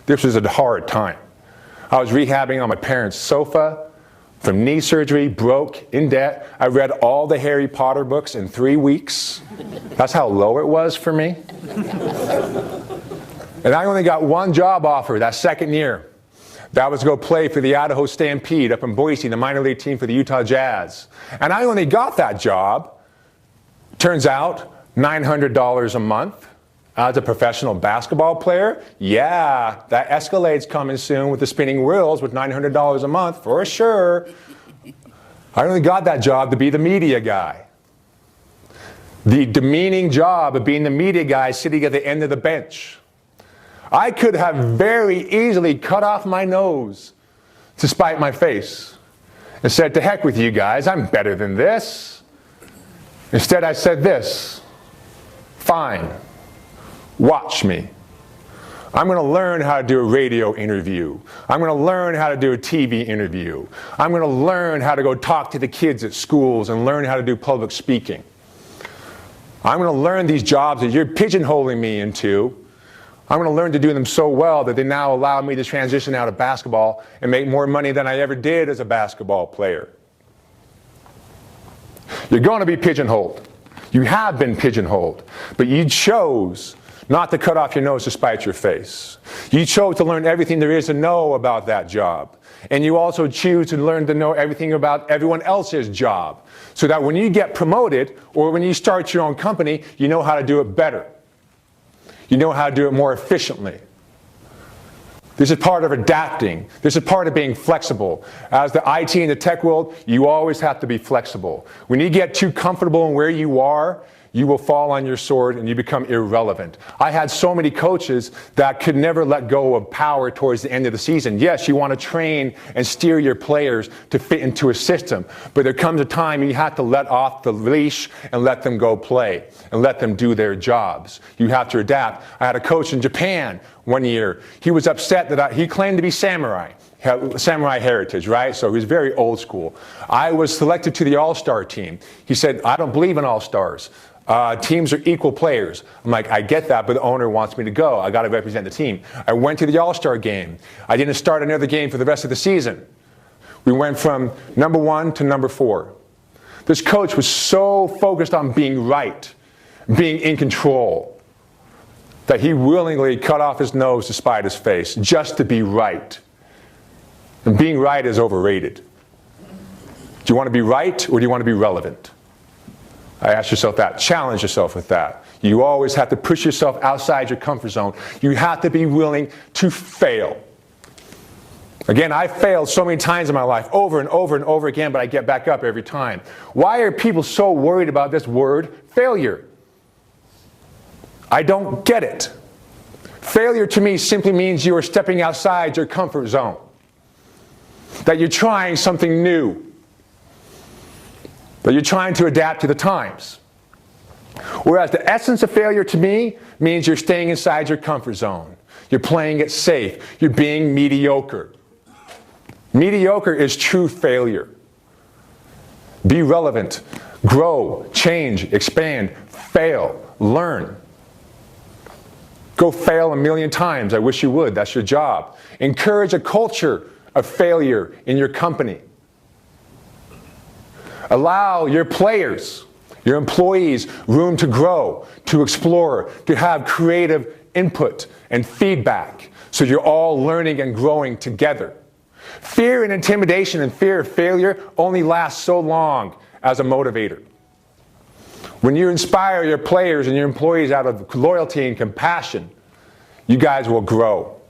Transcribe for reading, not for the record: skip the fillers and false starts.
This was a hard time. I was rehabbing on my parents' sofa from knee surgery, broke, in debt. I read all the Harry Potter books in 3 weeks. That's how low it was for me. And I only got one job offer that second year. That was to go play for the Idaho Stampede up in Boise, the minor league team for the Utah Jazz. And I only got that job, turns out, $900 a month. As a professional basketball player, yeah, that Escalade's coming soon with the spinning wheels with $900 a month, for sure. I only got that job to be the media guy. The demeaning job of being the media guy sitting at the end of the bench. I could have very easily cut off my nose to spite my face and said, to heck with you guys, I'm better than this. Instead, I said this, fine. Watch me. I'm going to learn how to do a radio interview. I'm going to learn how to do a TV interview. I'm going to learn how to go talk to the kids at schools and learn how to do public speaking. I'm going to learn these jobs that you're pigeonholing me into. I'm going to learn to do them so well that they now allow me to transition out of basketball and make more money than I ever did as a basketball player. You're going to be pigeonholed. You have been pigeonholed, but you chose not to cut off your nose to spite your face. You chose to learn everything there is to know about that job. And you also choose to learn to know everything about everyone else's job. So that when you get promoted or when you start your own company, you know how to do it better. You know how to do it more efficiently. This is part of adapting. This is part of being flexible. As the IT and the tech world, you always have to be flexible. When you get too comfortable in where you are, you will fall on your sword and you become irrelevant. I had so many coaches that could never let go of power towards the end of the season. Yes, you want to train and steer your players to fit into a system, but there comes a time you have to let off the leash and let them go play and let them do their jobs. You have to adapt. I had a coach in Japan one year. He was upset that he claimed to be samurai heritage, right? So he was very old school. I was selected to the all-star team. He said, I don't believe in all-stars. Teams are equal players. I'm like, I get that, but the owner wants me to go. I got to represent the team. I went to the All-Star game. I didn't start another game for the rest of the season. We went from number 1 to number 4. This coach was so focused on being right, being in control, that he willingly cut off his nose to spite his face just to be right. And being right is overrated. Do you want to be right or do you want to be relevant? I ask yourself that. Challenge yourself with that. You always have to push yourself outside your comfort zone. You have to be willing to fail. Again, I failed so many times in my life, over and over and over again, but I get back up every time. Why are people so worried about this word, failure? I don't get it. Failure to me simply means you are stepping outside your comfort zone. That you're trying something new. That you're trying to adapt to the times. Whereas the essence of failure to me means you're staying inside your comfort zone. You're playing it safe. You're being mediocre. Mediocre is true failure. Be relevant. Grow, change, expand, fail, learn. Go fail 1,000,000 times. I wish you would. That's your job. Encourage a culture of failure in your company. Allow your players, your employees, room to grow, to explore, to have creative input and feedback, so you're all learning and growing together. Fear and intimidation and fear of failure only lasts so long as a motivator. When you inspire your players and your employees out of loyalty and compassion, you guys will grow.